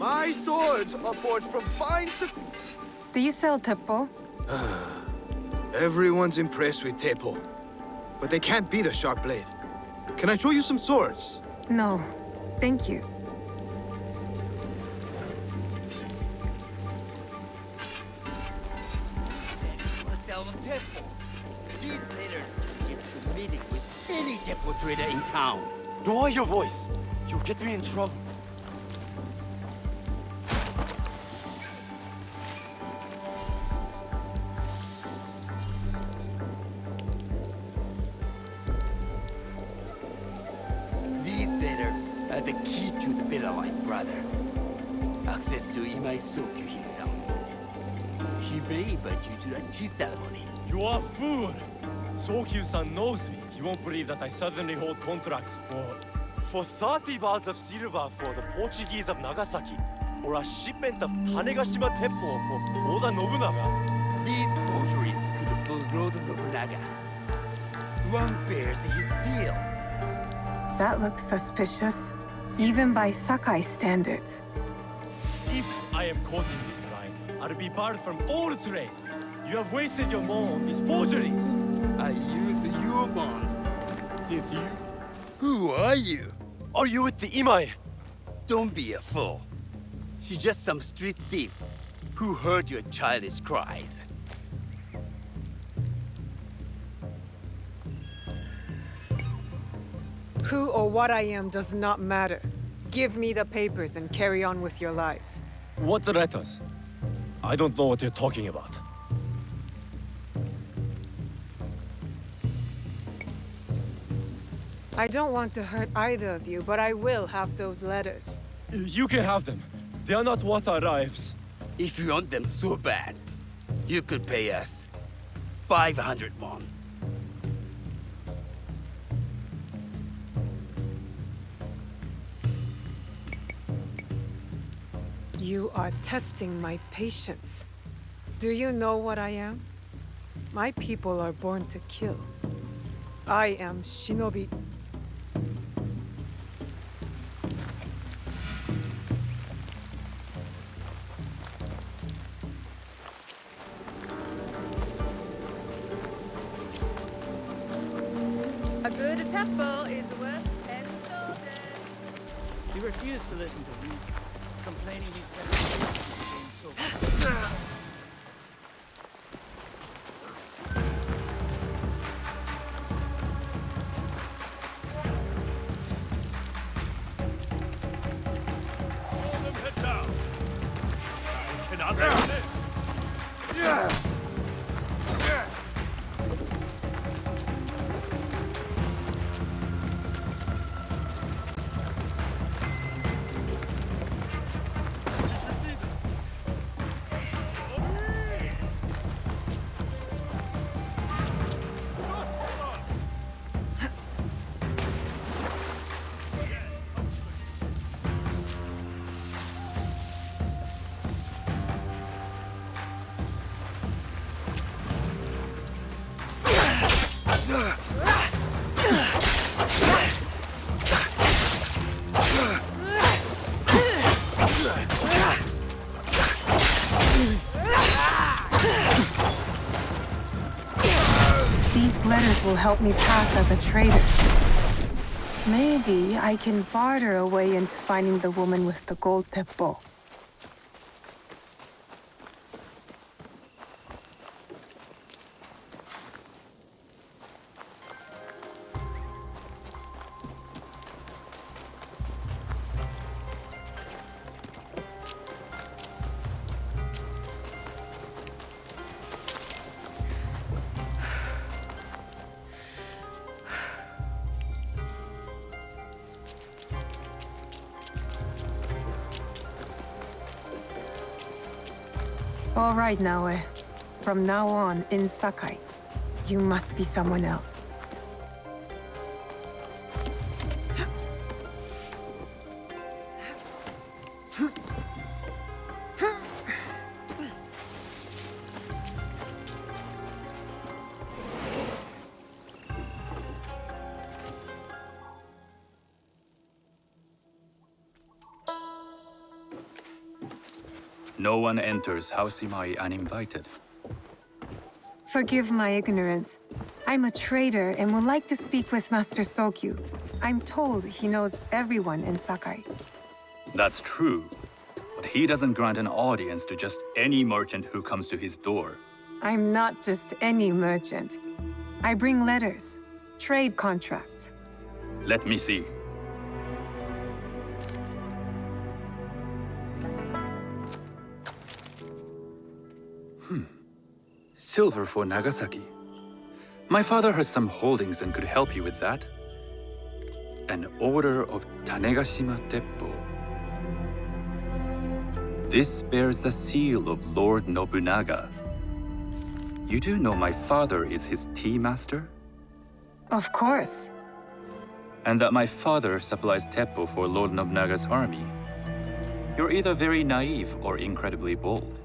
My swords are forged from fine... Do you sell teppo? Everyone's impressed with Teppo, but they can't beat a sharp blade. Can I show you some swords? No, thank you. Sell Teppo. These letters can get you meeting with any Teppo trader in town. Lower your voice. You'll get me in trouble. These letters are the key to the better life, brother. Access to Imai Sokyu himself. He may invite you to a tea ceremony. You are a fool. Sokyu-san knows me. He won't believe that I suddenly hold contracts for 30 bars of silver for the Portuguese of Nagasaki, or a shipment of Tanegashima Teppo for Oda Nobunaga. These forgeries could fool Lord Nobunaga. One bears his seal. That looks suspicious, even by Sakai standards. If I am caught in this line, I'll be barred from all trade. You have wasted your money on these forgeries. I use your bond. Since you... Who are you? Are you with the Imai? Don't be a fool. She's just some street thief who heard your childish cries. Who or what I am does not matter. Give me the papers and carry on with your lives. What letters? I don't know what you're talking about. I don't want to hurt either of you, but I will have those letters. You can have them. They are not worth our lives. If you want them so bad, you could pay us 500 won. You are testing my patience. Do you know what I am? My people are born to kill. I am Shinobi. A good temple is worth 10 soldiers. He refused to listen to reason, complaining he's better so Hold them head down. I cannot do this. These letters will help me pass as a trader. Maybe I can barter a way into finding the woman with the gold teppo. All right, Naoe. From now on, in Sakai, you must be someone else. No one enters House Imai uninvited. Forgive my ignorance. I'm a trader and would like to speak with Master Sokyu. I'm told he knows everyone in Sakai. That's true, but he doesn't grant an audience to just any merchant who comes to his door. I'm not just any merchant. I bring letters, trade contracts. Let me see. Silver for Nagasaki. My father has some holdings and could help you with that. An order of Tanegashima Teppo. This bears the seal of Lord Nobunaga. You do know my father is his tea master? Of course. And that my father supplies Teppo for Lord Nobunaga's army. You're either very naive or incredibly bold.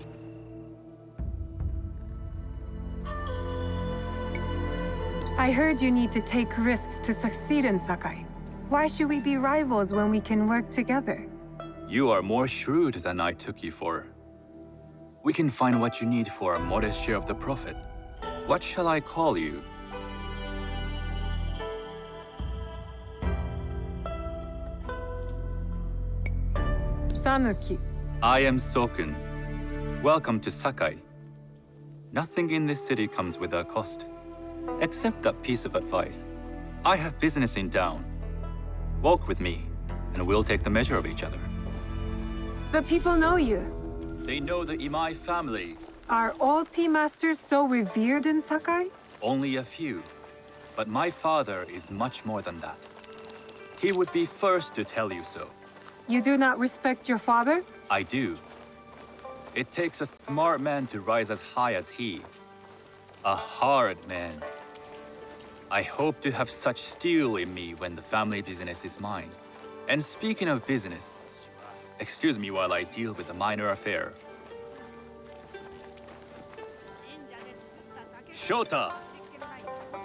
I heard you need to take risks to succeed in Sakai. Why should we be rivals when we can work together? You are more shrewd than I took you for. We can find what you need for a modest share of the profit. What shall I call you? Sanuki. I am Sokun. Welcome to Sakai. Nothing in this city comes without cost. Except that piece of advice. I have business in town. Walk with me, and we'll take the measure of each other. The people know you. They know the Imai family. Are all tea masters so revered in Sakai? Only a few. But my father is much more than that. He would be first to tell you so. You do not respect your father? I do. It takes a smart man to rise as high as he. A hard man. I hope to have such steel in me when the family business is mine. And speaking of business, excuse me while I deal with a minor affair. Shota!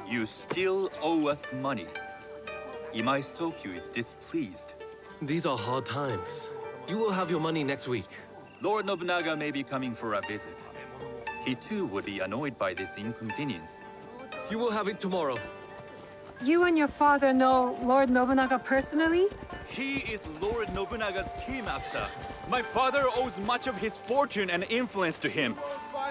You still owe us money. Imai Sokyu is displeased. These are hard times. You will have your money next week. Lord Nobunaga may be coming for a visit. He too would be annoyed by this inconvenience. You will have it tomorrow. You and your father know Lord Nobunaga personally? He is Lord Nobunaga's tea master. My father owes much of his fortune and influence to him.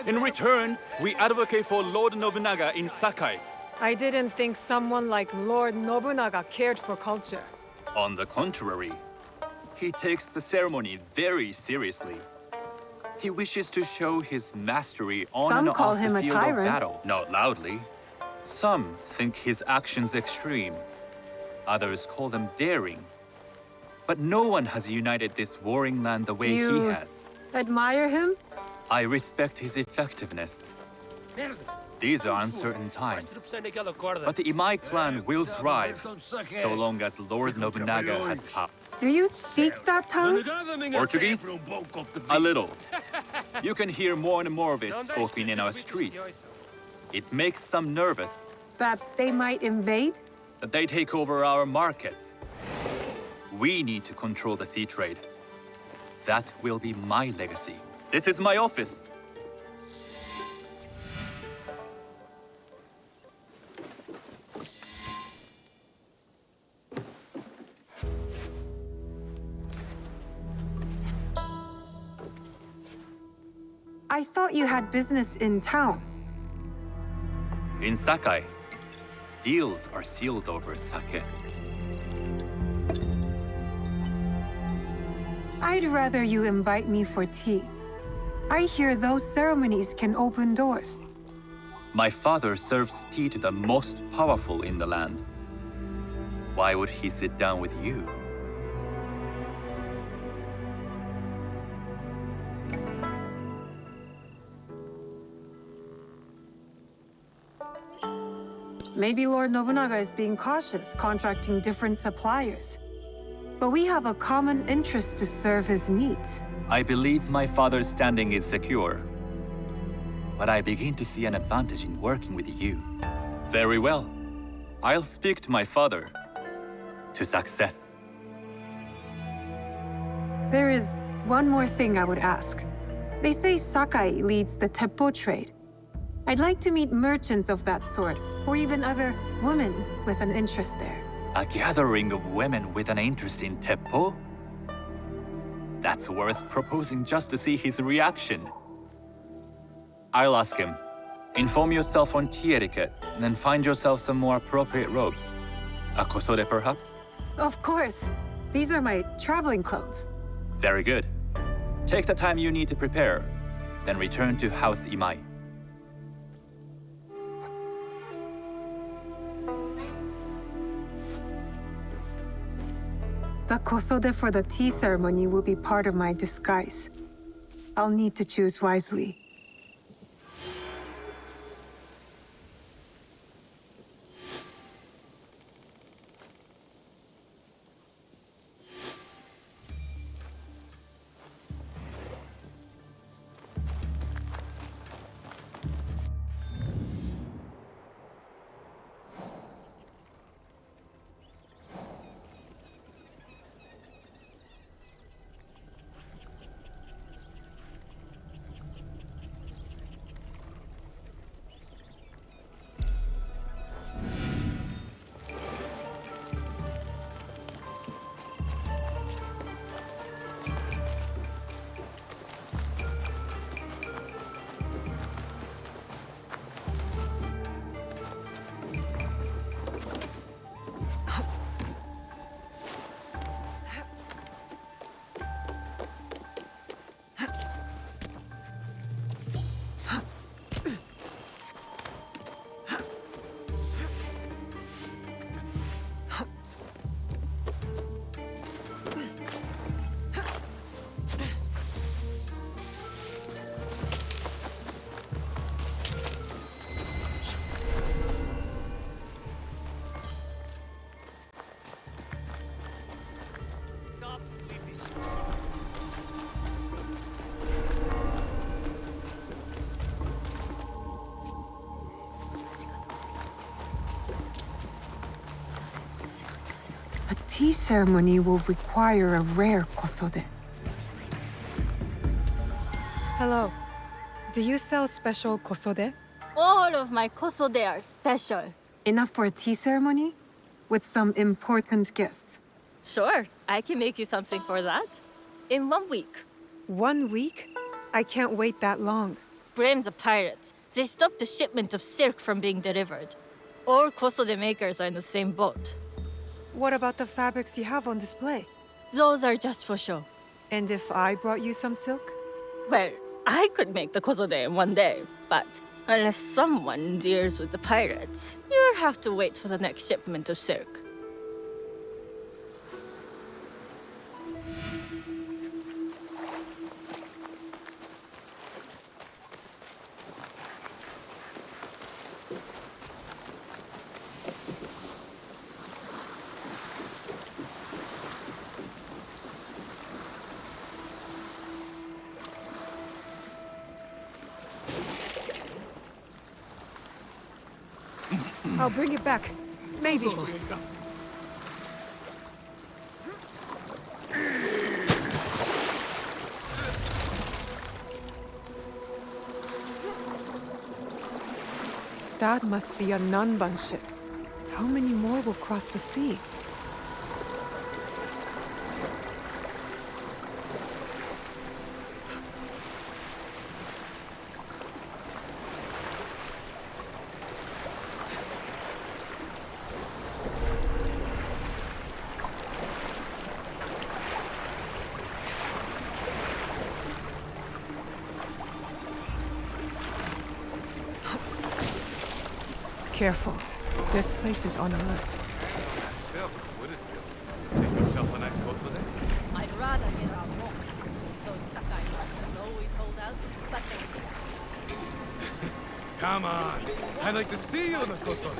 In return, we advocate for Lord Nobunaga in Sakai. I didn't think someone like Lord Nobunaga cared for culture. On the contrary, he takes the ceremony very seriously. He wishes to show his mastery on Some and call off him the a field tyrant. of battle. Not loudly. Some think his actions extreme. Others call them daring. But no one has united this warring land the way he You has. admire him? I respect his effectiveness. These are uncertain times. But the Imai clan will thrive, so long as Lord Nobunaga has power. Do you speak that tongue? Portuguese? A little. You can hear more and more of it spoken in our streets. It makes some nervous That they might invade? that they take over our markets. We need to control the sea trade. That will be my legacy. This is my office. I thought you had business in town. In Sakai, deals are sealed over sake. I'd rather you invite me for tea. I hear those ceremonies can open doors. My father serves tea to the most powerful in the land. Why would he sit down with you? Maybe Lord Nobunaga is being cautious, contracting different suppliers. But we have a common interest to serve his needs. I believe my father's standing is secure. But I begin to see an advantage in working with you. Very well. I'll speak to my father. To success. There is one more thing I would ask. They say Sakai leads the teppo trade. I'd like to meet merchants of that sort, or even other women with an interest there. A gathering of women with an interest in teppo? That's worth proposing just to see his reaction. I'll ask him. Inform yourself on tea etiquette, then find yourself some more appropriate robes. A kosode, perhaps? Of course. These are my traveling clothes. Very good. Take the time you need to prepare, then return to House Imai. The kosode for the tea ceremony will be part of my disguise. I'll need to choose wisely. A tea ceremony will require a rare kosode. Hello. Do you sell special kosode? All of my kosode are special. Enough for a tea ceremony? With some important guests. Sure, I can make you something for that. In 1 week. 1 week? I can't wait that long. Blame the pirates. They stopped the shipment of silk from being delivered. All kosode makers are in the same boat. What about the fabrics you have on display? Those are just for show. And if I brought you some silk? Well, I could make the kosode in 1 day, but unless someone deals with the pirates, you'll have to wait for the next shipment of silk. I'll bring it back. Maybe. That must be a Nanban ship. How many more will cross the sea? Careful. This place is on alert. Silk, wouldn't you? Make yourself a nice kosode? I'd rather get our more. Those Sakai merchants always hold out, but they Come on. I'd like to see you in a kosode.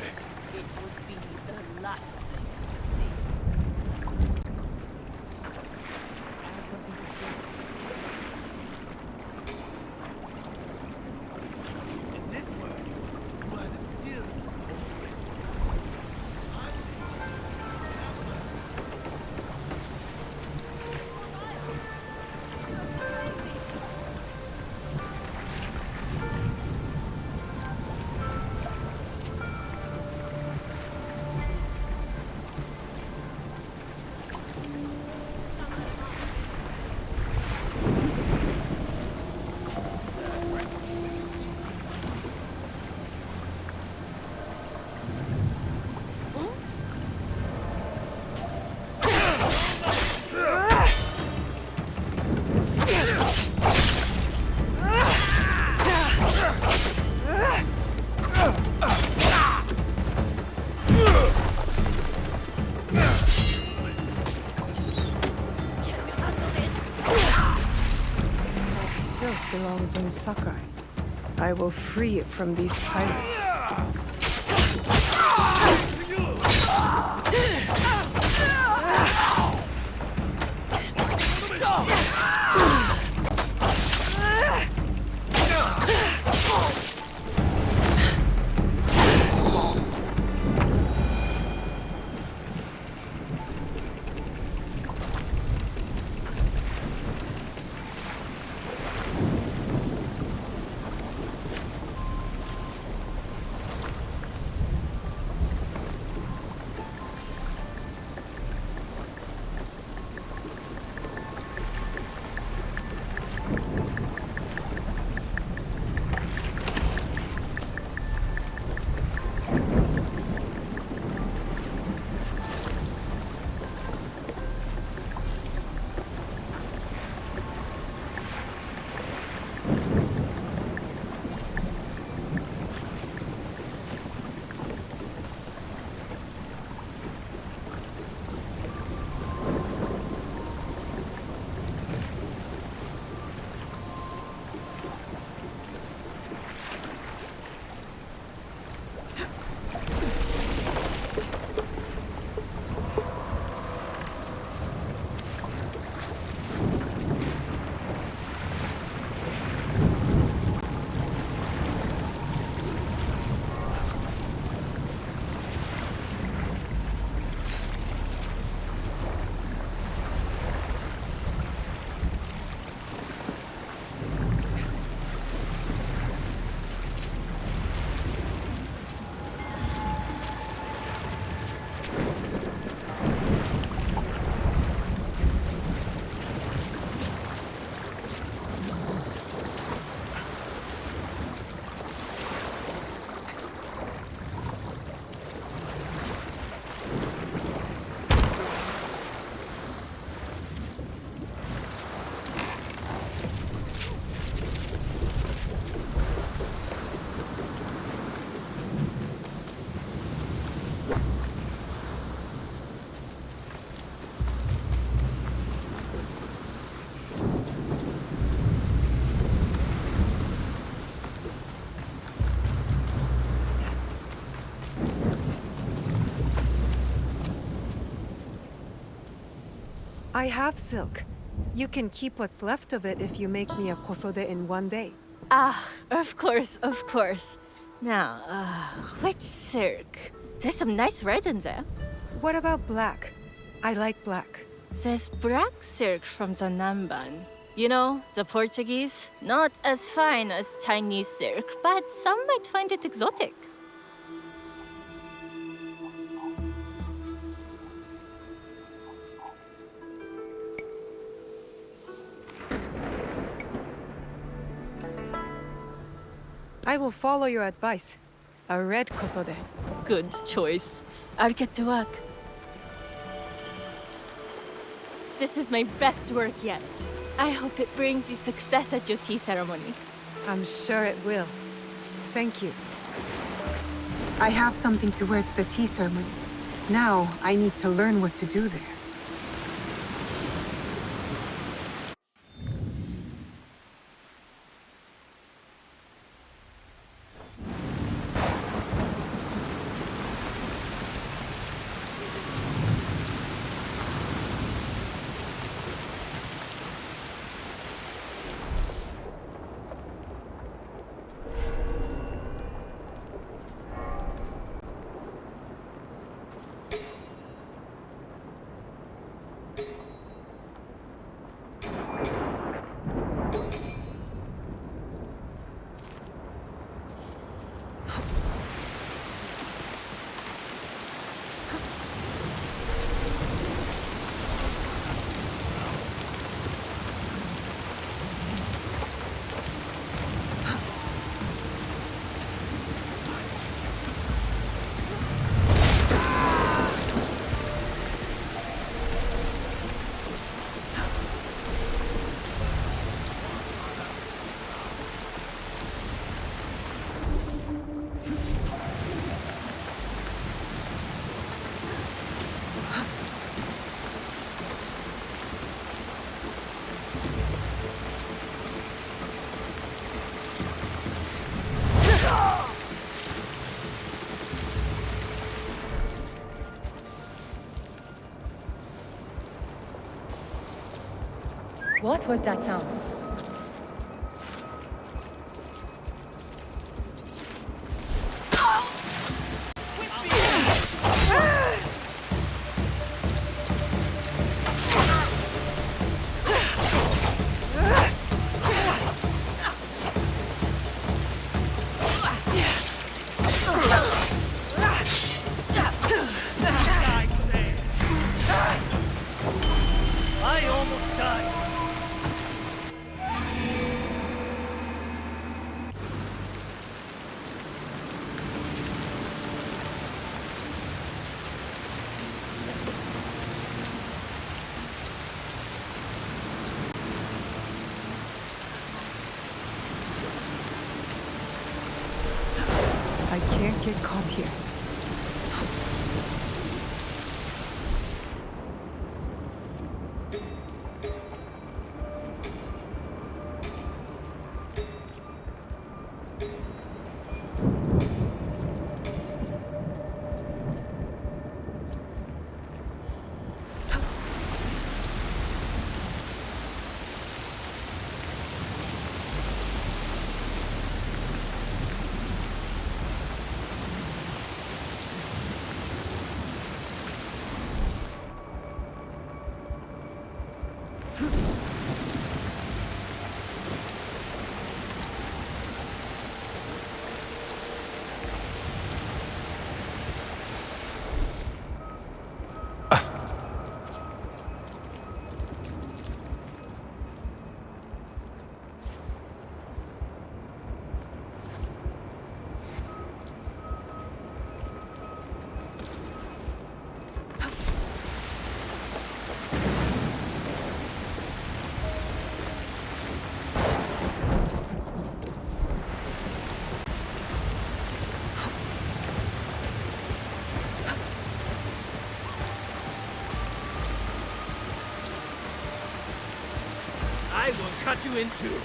it would be the last thing you see. belongs in Sakai. I will free it from these pirates. I have silk. You can keep what's left of it if you make me a kosode in one day. Ah, of course, of course. Now, which silk? There's some nice resins there. What about black? I like black. There's black silk from the Namban. You know, the Portuguese. Not as fine as Chinese silk, but some might find it exotic. I will follow your advice. A red kosode. Good choice. I'll get to work. This is my best work yet. I hope it brings you success at your tea ceremony. I'm sure it will. Thank you. I have something to wear to the tea ceremony. Now, I need to learn what to do there. What was that sound? I almost died. I can't get caught here. I will cut you in two.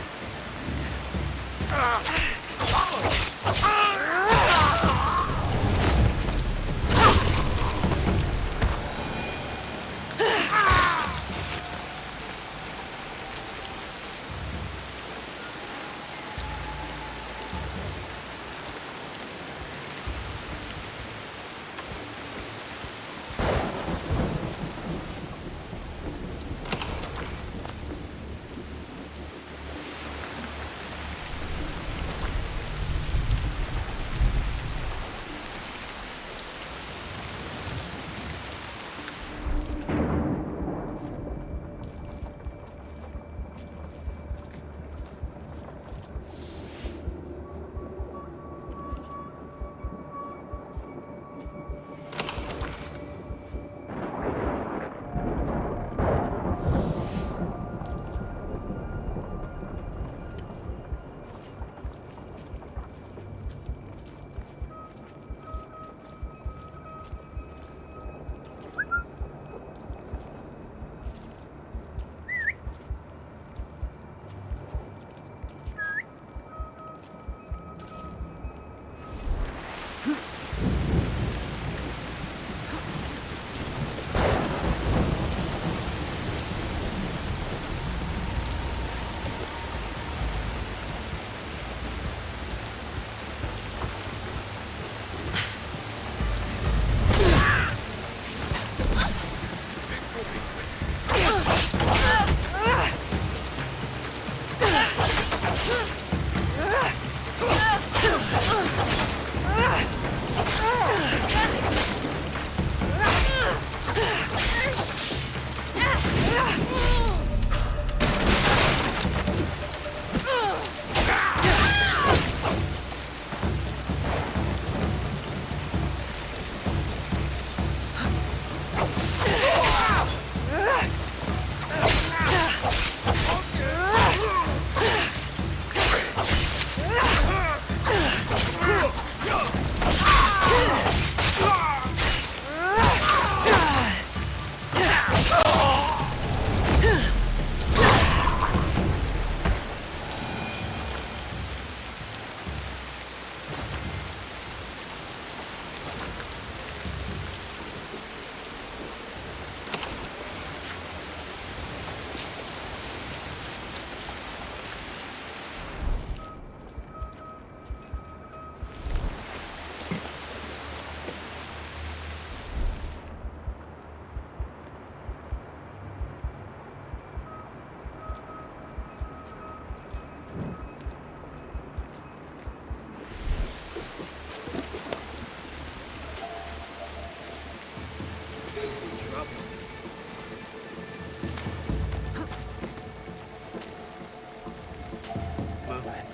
Movement.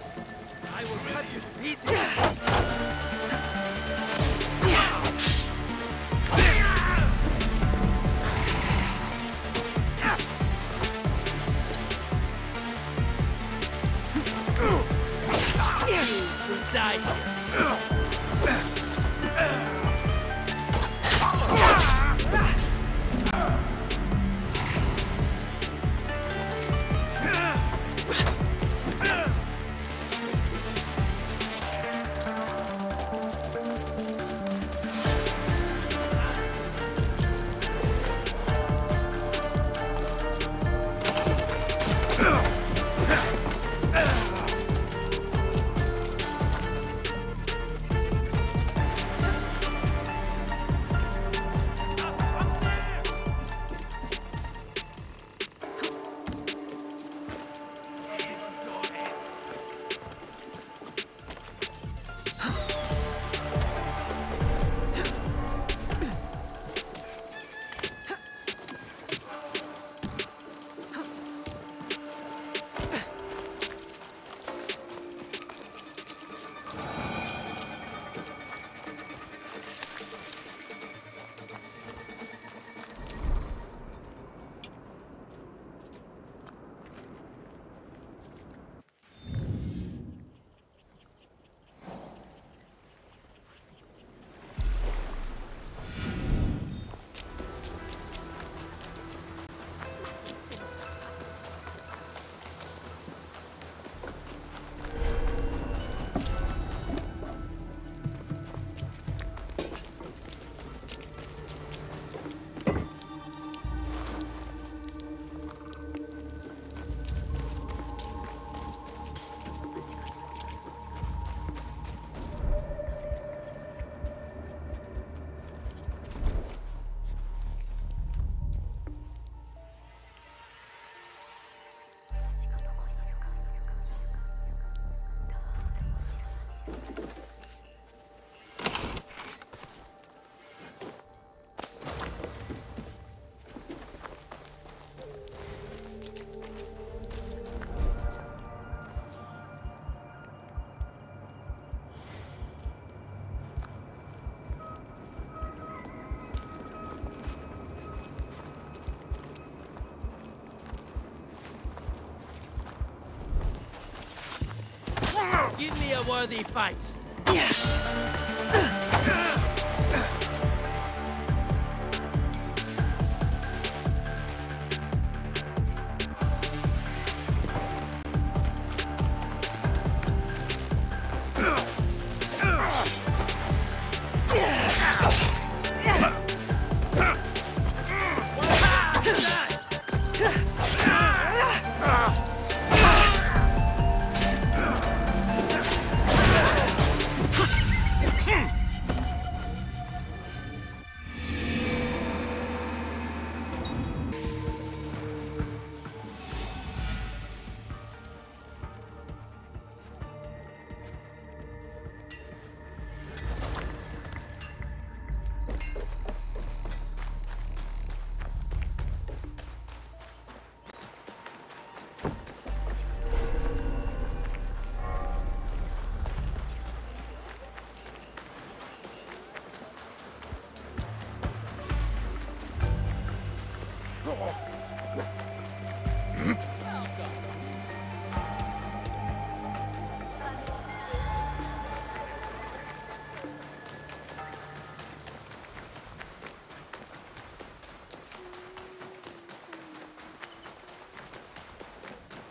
I will cut you to pieces! You will die here. Give me a worthy fight.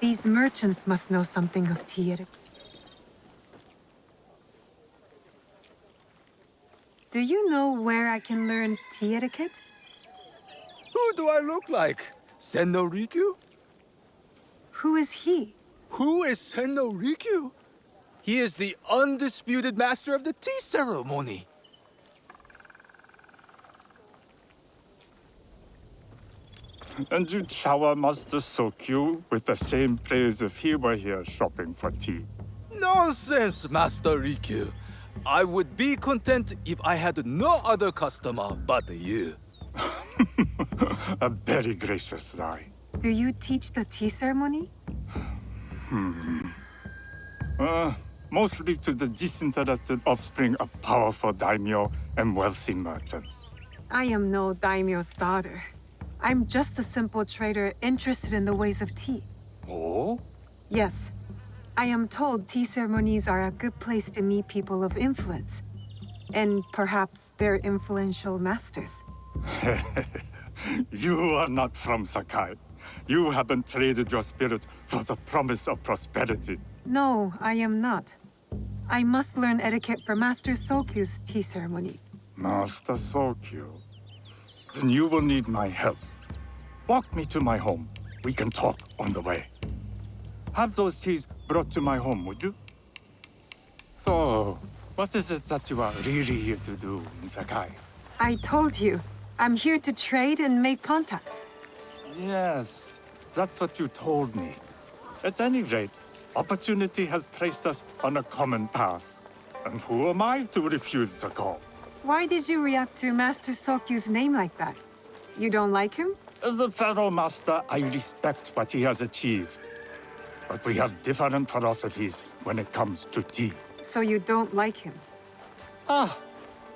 These merchants must know something of tea etiquette. Do you know where I can learn tea etiquette? Who do I look like? Senno Rikyu? Who is he? Who is Senno Rikyu? He is the undisputed master of the tea ceremony. And you shower Master Sokyu with the same praise if he were here shopping for tea. Nonsense, Master Rikyu. I would be content if I had no other customer but you. A very gracious lie. Do you teach the tea ceremony? Mostly to the disinterested offspring of powerful daimyo and wealthy merchants. I am no daimyo's daughter. I'm just a simple trader interested in the ways of tea. Oh? Yes. I am told tea ceremonies are a good place to meet people of influence. And perhaps their influential masters. You are not from Sakai. You haven't traded your spirit for the promise of prosperity. No, I am not. I must learn etiquette for Master Sokyu's tea ceremony. Master Sokyu. Then you will need my help. Walk me to my home. We can talk on the way. Have those teas brought to my home, would you? So, what is it that you are really here to do in Sakai? I told you. I'm here to trade and make contacts. Yes, that's what you told me. At any rate, opportunity has placed us on a common path. And who am I to refuse the call? Why did you react to Master Sokyu's name like that? You don't like him? As a Pharaoh Master, I respect what he has achieved. But we have different philosophies when it comes to tea. So you don't like him? Ah,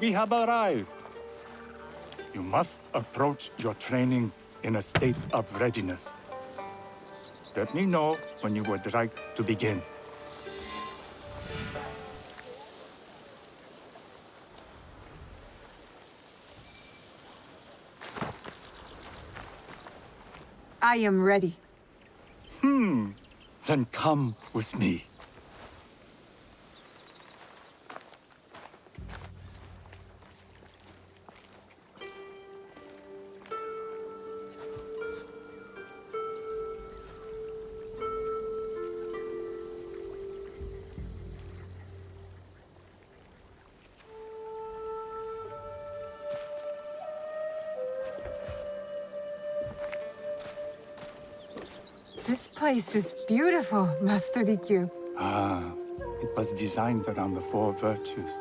we have arrived. You must approach your training in a state of readiness. Let me know when you would like to begin. I am ready. Then come with me. This place is beautiful, Master Rikyu. It was designed around the four virtues: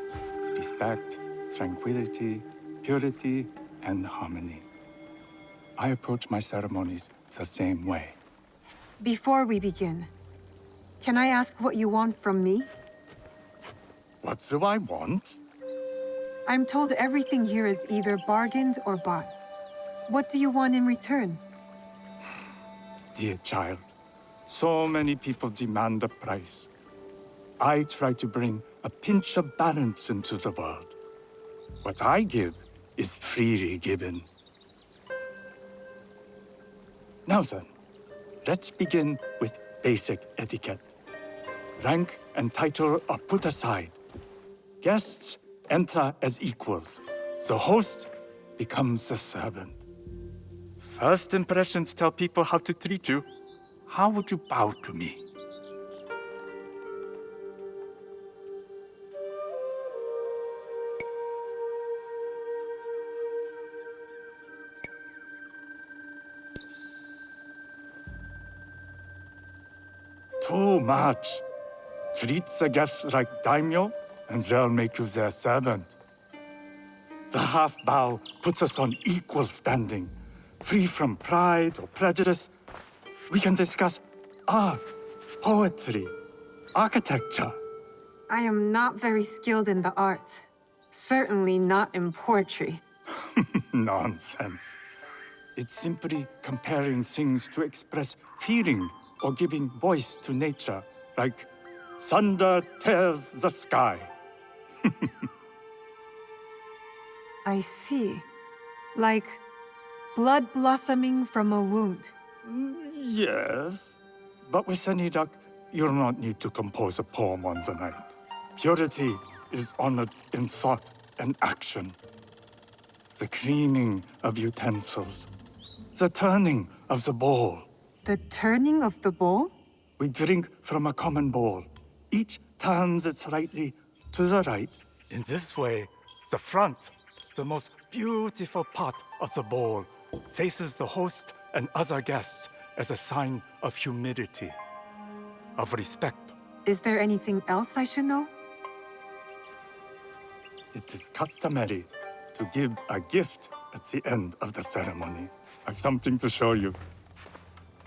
respect, tranquility, purity, and harmony. I approach my ceremonies the same way. Before we begin, can I ask what you want from me? What do I want? I'm told everything here is either bargained or bought. What do you want in return? Dear child, so many people demand a price. I try to bring a pinch of balance into the world. What I give is freely given. Now then, let's begin with basic etiquette. Rank and title are put aside. Guests enter as equals. The host becomes the servant. First impressions tell people how to treat you. How would you bow to me? Too much. Treat the guests like daimyo, and they'll make you their servant. The half bow puts us on equal standing, free from pride or prejudice. We can discuss art, poetry, architecture. I am not very skilled in the arts. Certainly not in poetry. Nonsense. It's simply comparing things to express feeling or giving voice to nature, like thunder tears the sky. I see. Like blood blossoming from a wound. Yes, but with any luck, you'll not need to compose a poem on the night. Purity is honored in thought and action. The cleaning of utensils, the turning of the bowl. The turning of the bowl? We drink from a common bowl. Each turns it slightly to the right. In this way, the front, the most beautiful part of the bowl, faces the host and other guests as a sign of humility, of respect. Is there anything else I should know? It is customary to give a gift at the end of the ceremony. I've something to show you.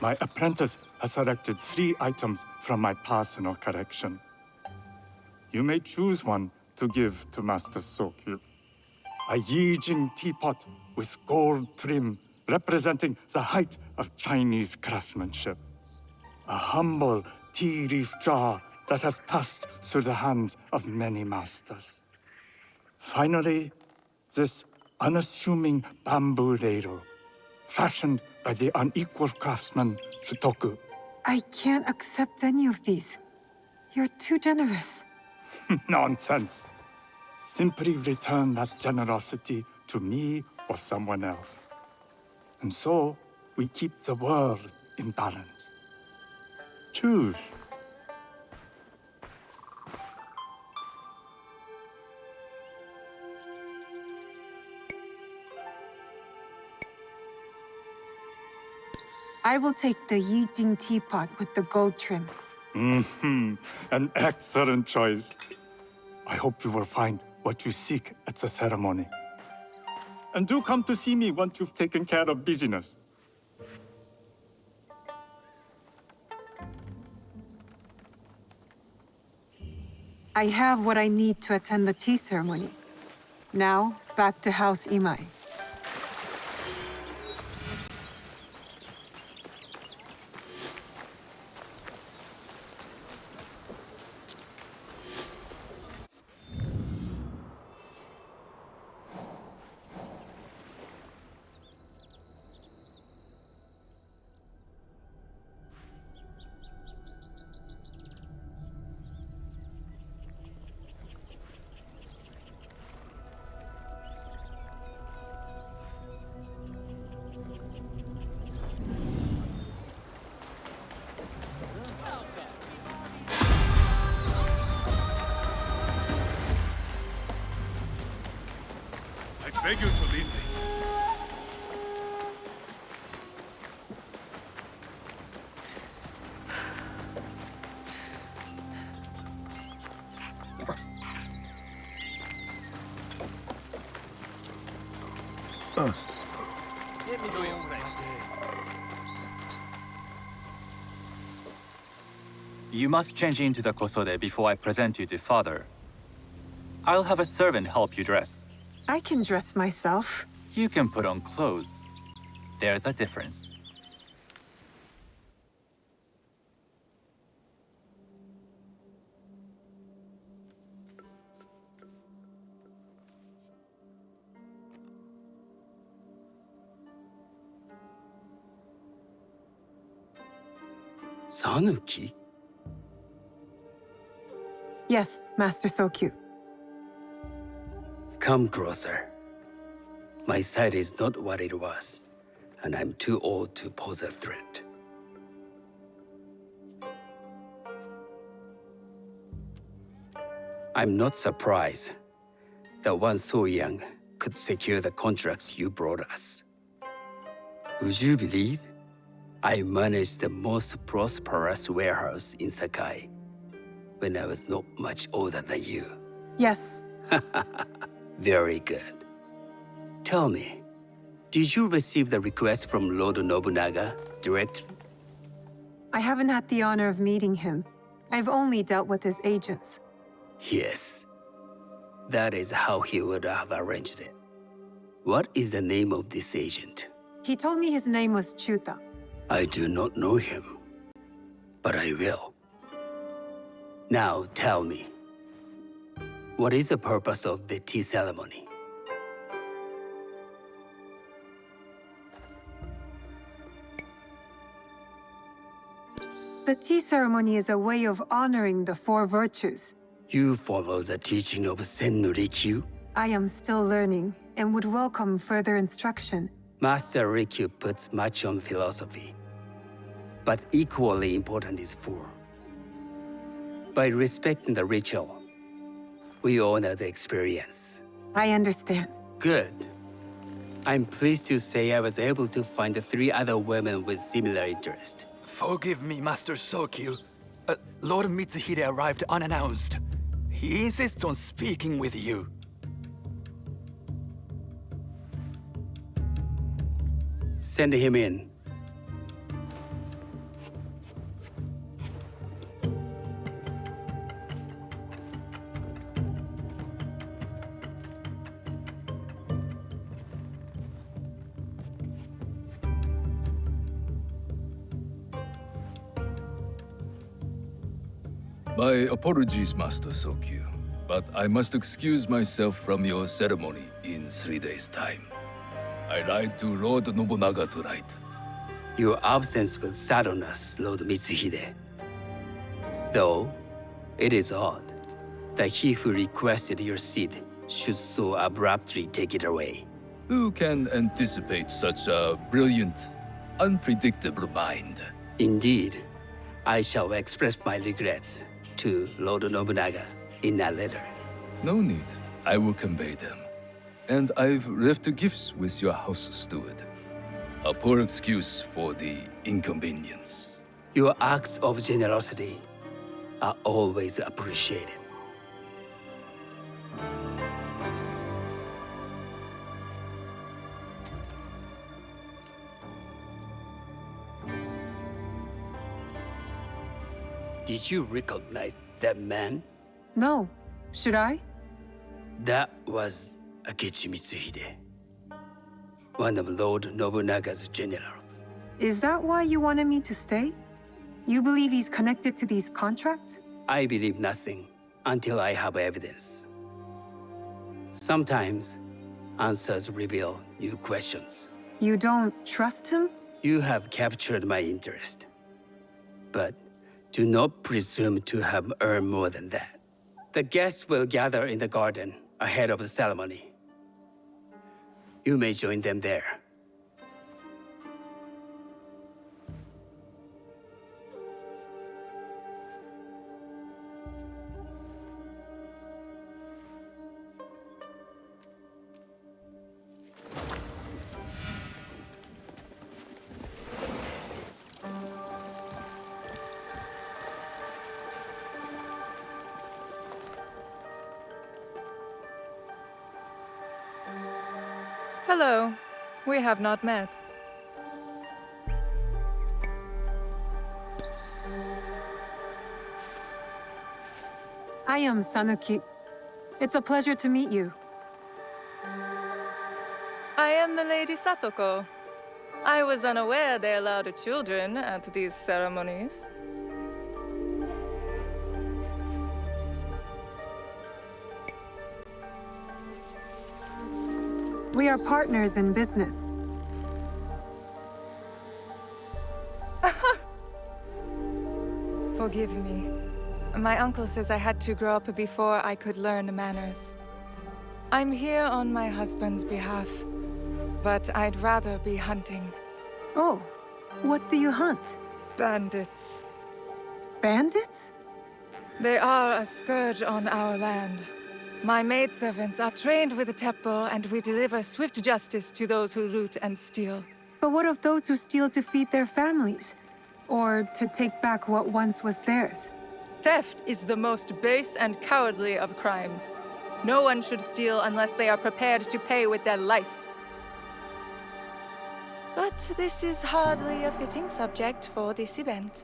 My apprentice has selected 3 items from my personal collection. You may choose one to give to Master Sokyu. A Yijing teapot with gold trim representing the height of Chinese craftsmanship. A humble tea leaf jar that has passed through the hands of many masters. Finally, this unassuming bamboo ladle, fashioned by the unequal craftsman Shutoku. I can't accept any of these. You're too generous. Nonsense. Simply return that generosity to me or someone else. And so, we keep the world in balance. Choose. I will take the Yijing teapot with the gold trim. An excellent choice. I hope you will find what you seek at the ceremony. And do come to see me once you've taken care of business. I have what I need to attend the tea ceremony. Now, back to House Imai. I beg you to leave me. You must change into the kosode before I present you to father. I'll have a servant help you dress. I can dress myself. You can put on clothes. There's a difference. Sanuki? Yes, Master Sokyu. Come closer. My sight is not what it was, and I'm too old to pose a threat. I'm not surprised that one so young could secure the contracts you brought us. Would you believe I managed the most prosperous warehouse in Sakai when I was not much older than you? Yes. Very good. Tell me, did you receive the request from Lord Nobunaga directly? I haven't had the honor of meeting him. I've only dealt with his agents. Yes. That is how he would have arranged it. What is the name of this agent? He told me his name was Chuta. I do not know him, but I will. Now tell me, what is the purpose of the tea ceremony? The tea ceremony is a way of honoring the 4 virtues. You follow the teaching of Sen no Rikyu? I am still learning and would welcome further instruction. Master Rikyu puts much on philosophy, but equally important is 4. By respecting the ritual, we honor the experience. I understand. Good. I'm pleased to say I was able to find 3 other women with similar interest. Forgive me, Master Sokyu. Lord Mitsuhide arrived unannounced. He insists on speaking with you. Send him in. My apologies, Master Sokyu, but I must excuse myself from your ceremony in 3 days' time. I lied to Lord Nobunaga tonight. Your absence will sadden us, Lord Mitsuhide. Though, it is odd that he who requested your seat should so abruptly take it away. Who can anticipate such a brilliant, unpredictable mind? Indeed, I shall express my regrets to Lord Nobunaga in a letter. No need. I will convey them. And I've left the gifts with your house steward. A poor excuse for the inconvenience. Your acts of generosity are always appreciated. Did you recognize that man? No. Should I? That was Akechi Mitsuhide, one of Lord Nobunaga's generals. Is that why you wanted me to stay? You believe he's connected to these contracts? I believe nothing until I have evidence. Sometimes, answers reveal new questions. You don't trust him? You have captured my interest. But do not presume to have earned more than that. The guests will gather in the garden ahead of the ceremony. You may join them there. Hello. We have not met. I am Sanuki. It's a pleasure to meet you. I am the Lady Satoko. I was unaware they allowed children at these ceremonies. We are partners in business. Forgive me. My uncle says I had to grow up before I could learn manners. I'm here on my husband's behalf, but I'd rather be hunting. Oh, what do you hunt? Bandits. Bandits? They are a scourge on our land. My maidservants are trained with the teppo, and we deliver swift justice to those who loot and steal. But what of those who steal to feed their families? Or to take back what once was theirs? Theft is the most base and cowardly of crimes. No one should steal unless they are prepared to pay with their life. But this is hardly a fitting subject for this event.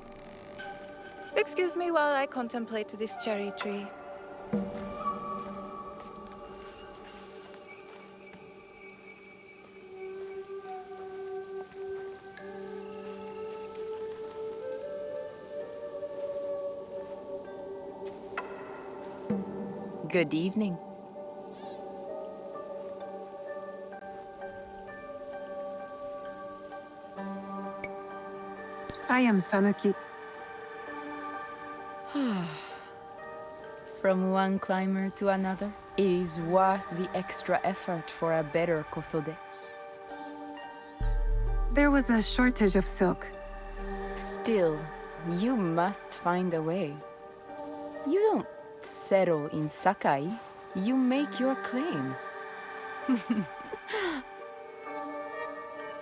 Excuse me while I contemplate this cherry tree. Good evening. I am Sanuki. From one climber to another, it is worth the extra effort for a better kosode. There was a shortage of silk. Still, you must find a way. You don't settle in Sakai, you make your claim.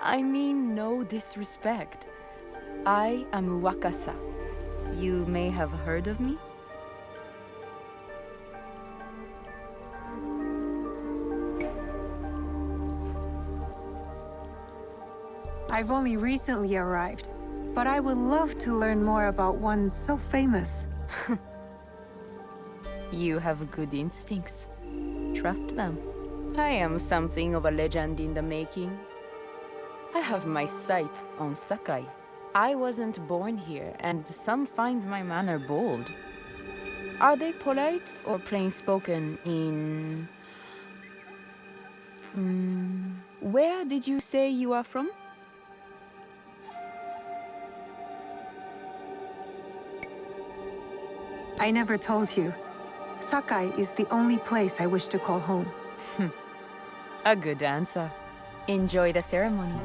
I mean no disrespect. I am Wakasa. You may have heard of me? I've only recently arrived, but I would love to learn more about one so famous. You have good instincts. Trust them. I am something of a legend in the making. I have my sights on Sakai. I wasn't born here, and some find my manner bold. Are they polite or plain-spoken in... where did you say you are from? I never told you. Sakai is the only place I wish to call home. A good answer. Enjoy the ceremony.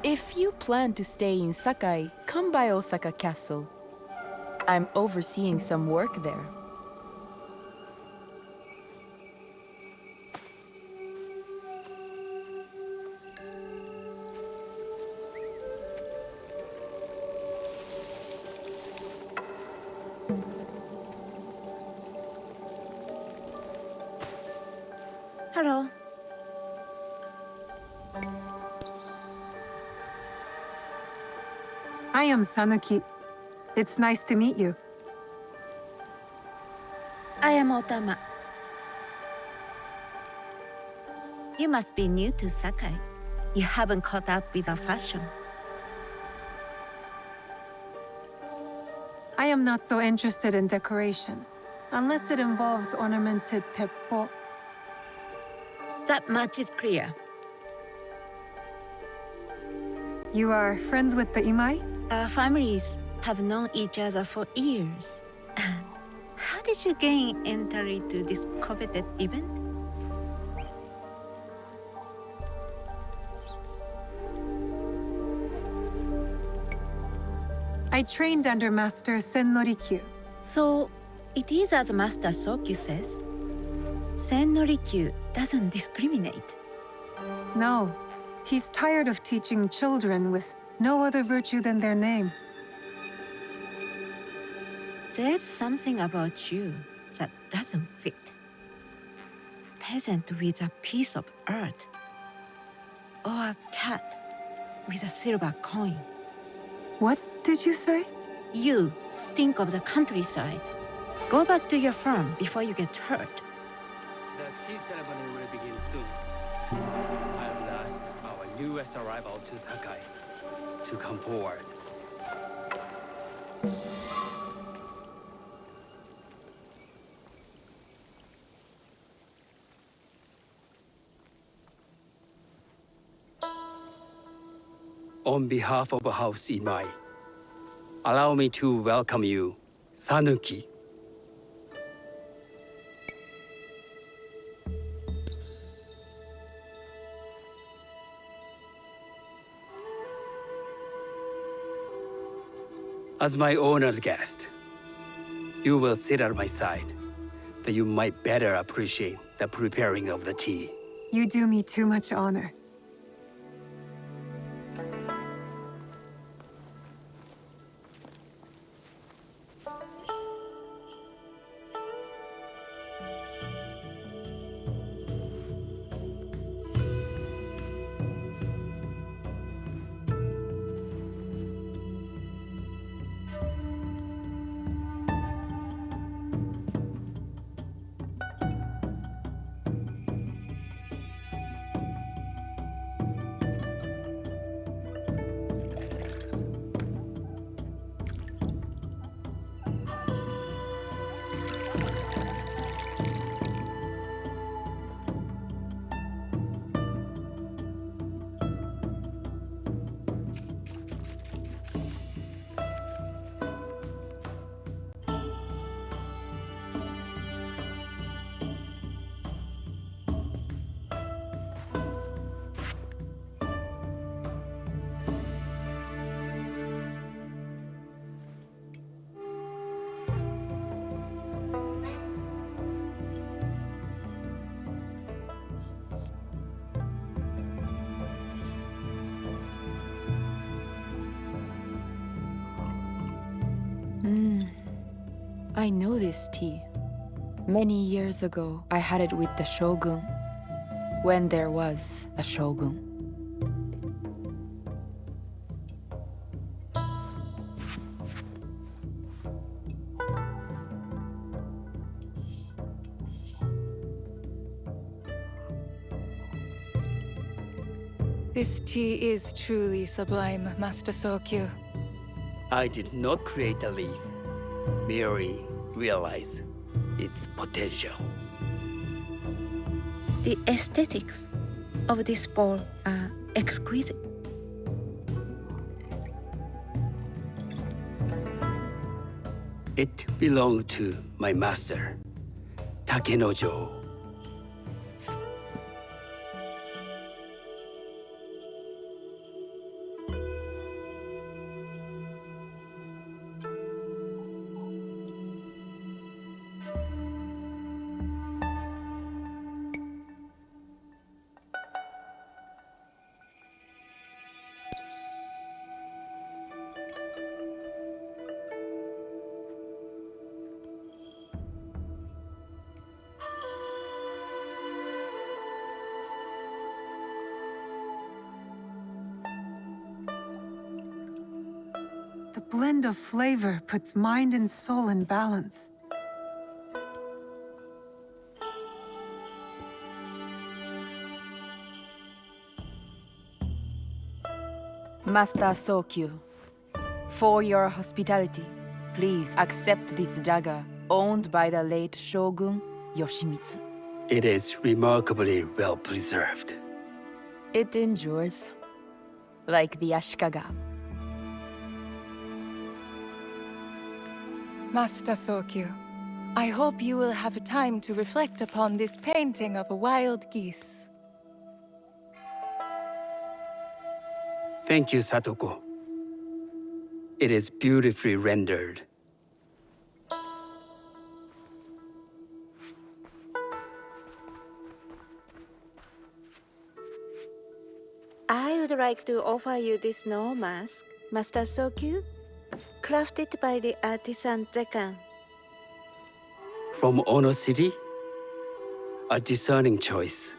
If you plan to stay in Sakai, come by Osaka Castle. I'm overseeing some work there. Hello. I am Sanuki. It's nice to meet you. I am Otama. You must be new to Sakai. You haven't caught up with our fashion. I am not so interested in decoration, unless it involves ornamented teppo. That much is clear. You are friends with the Imai? Our families have known each other for years. How did you gain entry to this coveted event? I trained under Master Sen Norikyu. So, it is as Master Sokyu says. Sen Norikyu doesn't discriminate. No, he's tired of teaching children with no other virtue than their name. There's something about you that doesn't fit. Peasant with a piece of earth. Or a cat with a silver coin. What did you say? You stink of the countryside. Go back to your farm before you get hurt. The tea ceremony will begin soon. I will ask our newest arrival to Sakai to come forward. On behalf of House Imai, allow me to welcome you, Sanuki. As my honored guest, you will sit at my side, that you might better appreciate the preparing of the tea. You do me too much honor. I know this tea. Many years ago, I had it with the shogun, when there was a shogun. This tea is truly sublime, Master Sokyu. I did not create the leaf, merely realize its potential. The aesthetics of this bowl are exquisite. It belonged to my master, Takenojo. The blend of flavor puts mind and soul in balance. Master Sokyu, for your hospitality, please accept this dagger owned by the late Shogun Yoshimitsu. It is remarkably well preserved. It endures, like the Ashikaga. Master Sokyu, I hope you will have time to reflect upon this painting of a wild geese. Thank you, Satoko. It is beautifully rendered. I would like to offer you this snow mask, Master Sokyu, crafted by the artisan Zekan. From Ono City? A discerning choice.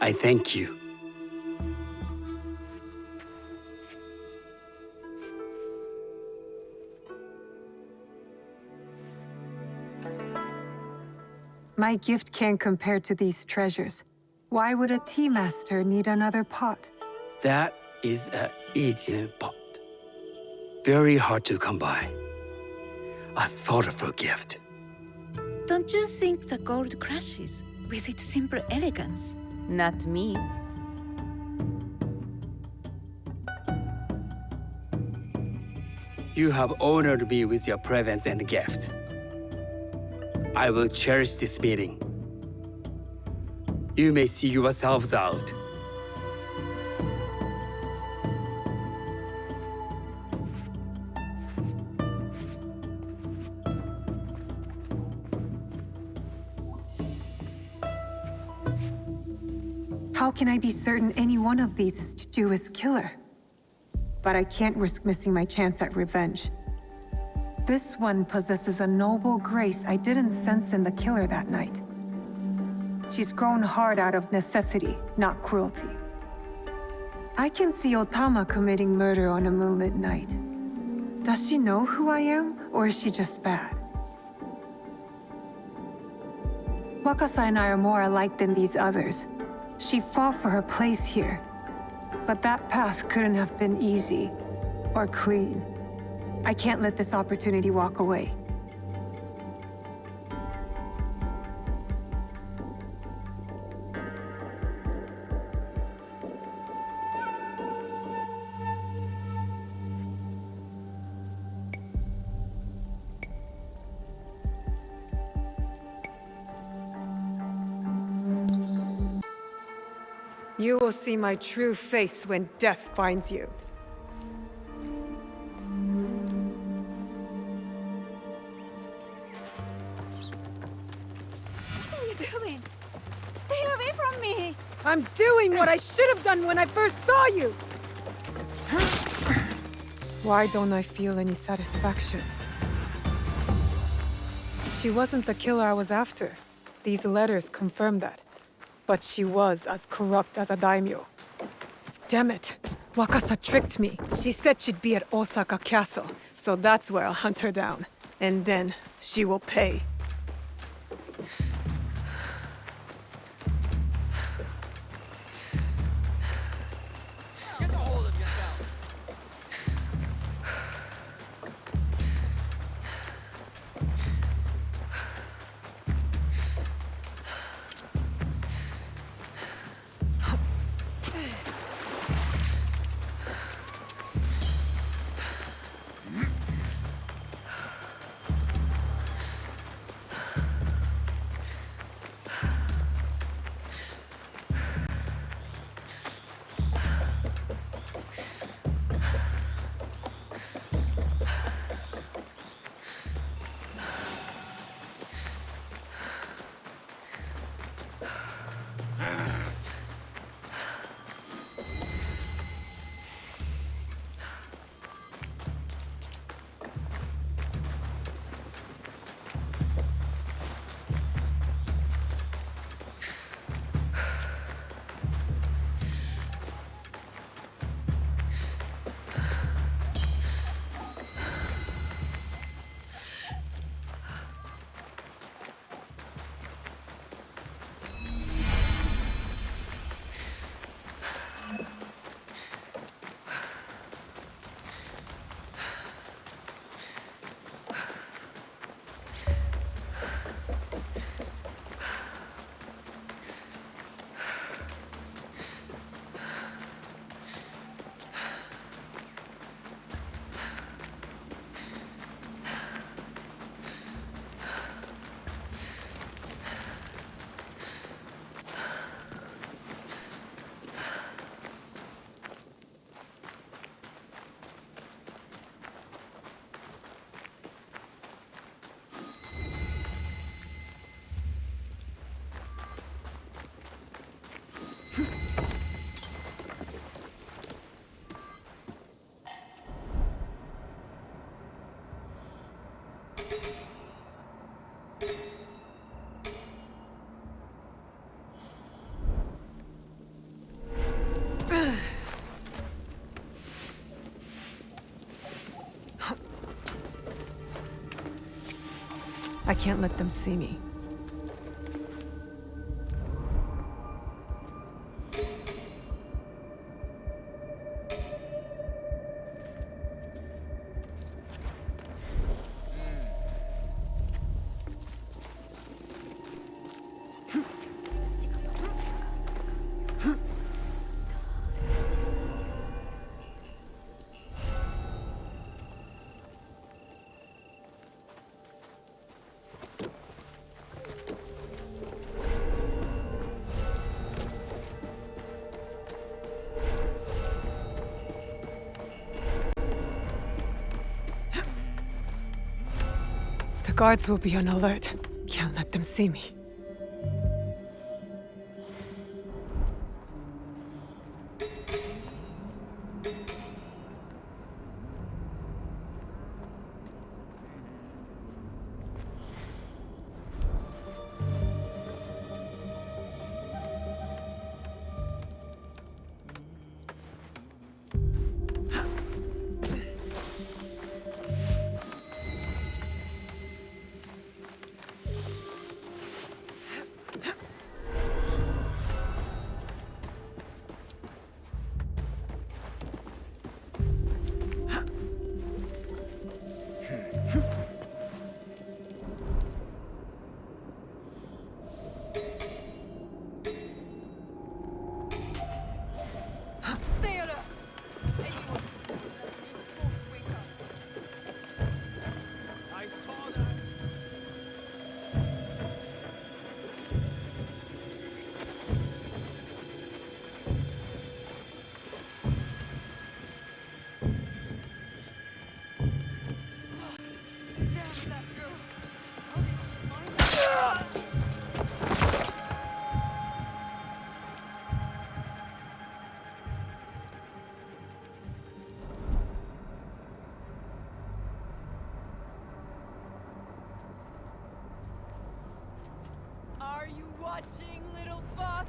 I thank you. My gift can't compare to these treasures. Why would a tea master need another pot? That is a Eijin pot. Very hard to come by. A thoughtful gift. Don't you think the gold crashes with its simple elegance? Not me. You have honored me with your presence and gift. I will cherish this meeting. You may see yourselves out. How can I be certain any one of these is Chichua's killer? But I can't risk missing my chance at revenge. This one possesses a noble grace I didn't sense in the killer that night. She's grown hard out of necessity, not cruelty. I can see Otama committing murder on a moonlit night. Does she know who I am, or is she just bad? Wakasa and I are more alike than these others. She fought for her place here. But that path couldn't have been easy or clean. I can't let this opportunity walk away. You will see my true face when death finds you. What are you doing? Stay away from me! I'm doing what I should have done when I first saw you! Why don't I feel any satisfaction? She wasn't the killer I was after. These letters confirm that. But she was as corrupt as a daimyo. Damn it! Wakasa tricked me. She said she'd be at Osaka Castle, so that's where I'll hunt her down. And then she will pay. I can't let them see me. The guards will be on alert. Can't let them see me. Stay alert! Anyone wake up. I saw that. Damn that girl! How did she find me? Are you watching, little fox?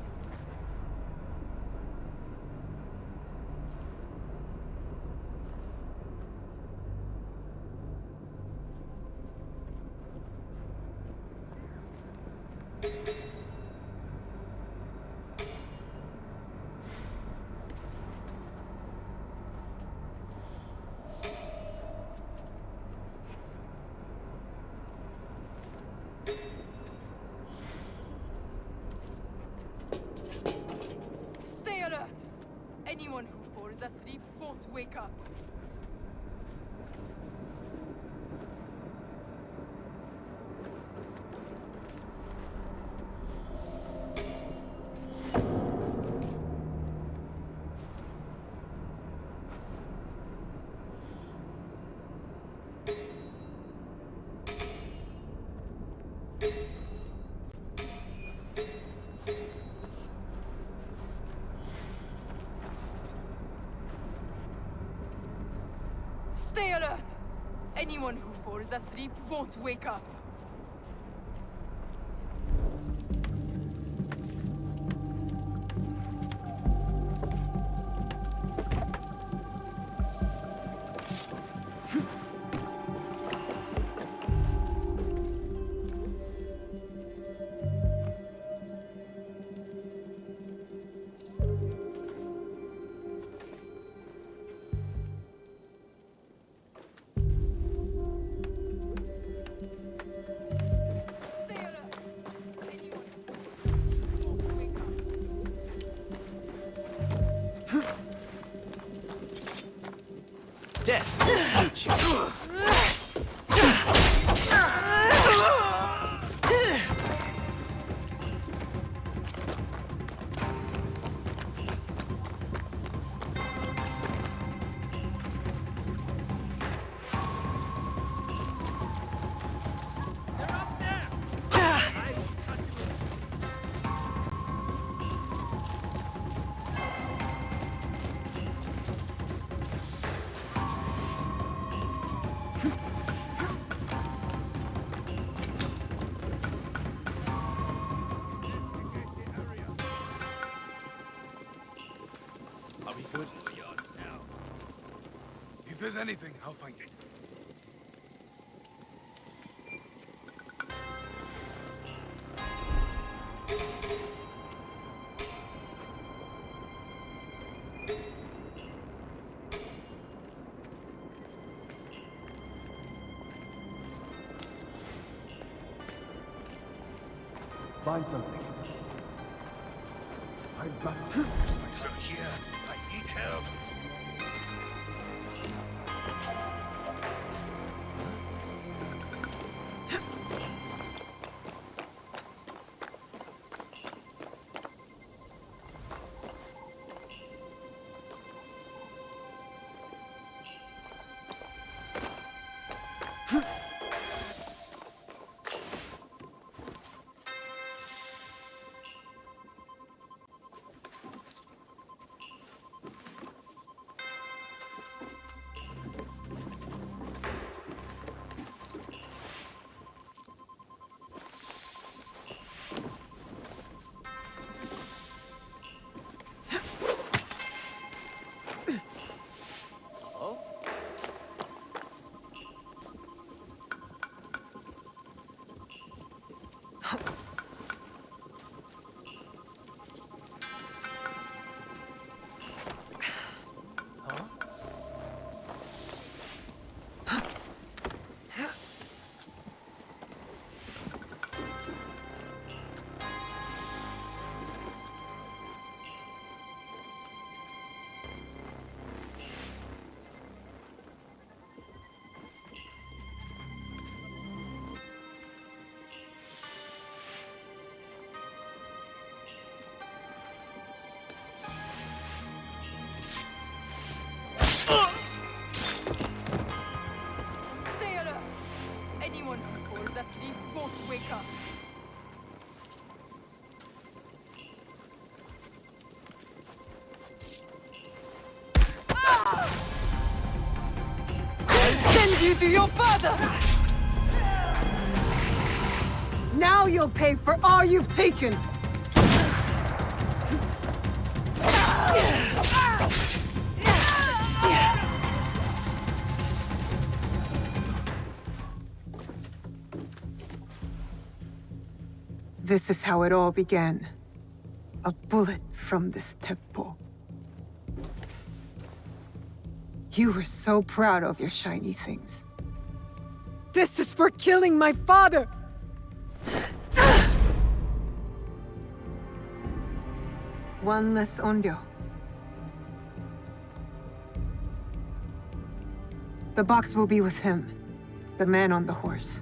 Stay alert! Anyone who falls asleep won't wake up. Stay alert! Anyone who falls asleep won't wake up. Death will suit you. If there's anything, I'll find it. Find something. I've got my search here. I need help. Stay alert. Anyone who falls asleep won't wake up. I'll send you to your father! Now you'll pay for all you've taken! This is how it all began. A bullet from this teppo. You were so proud of your shiny things. This is for killing my father! One less onryo. The box will be with him, the man on the horse.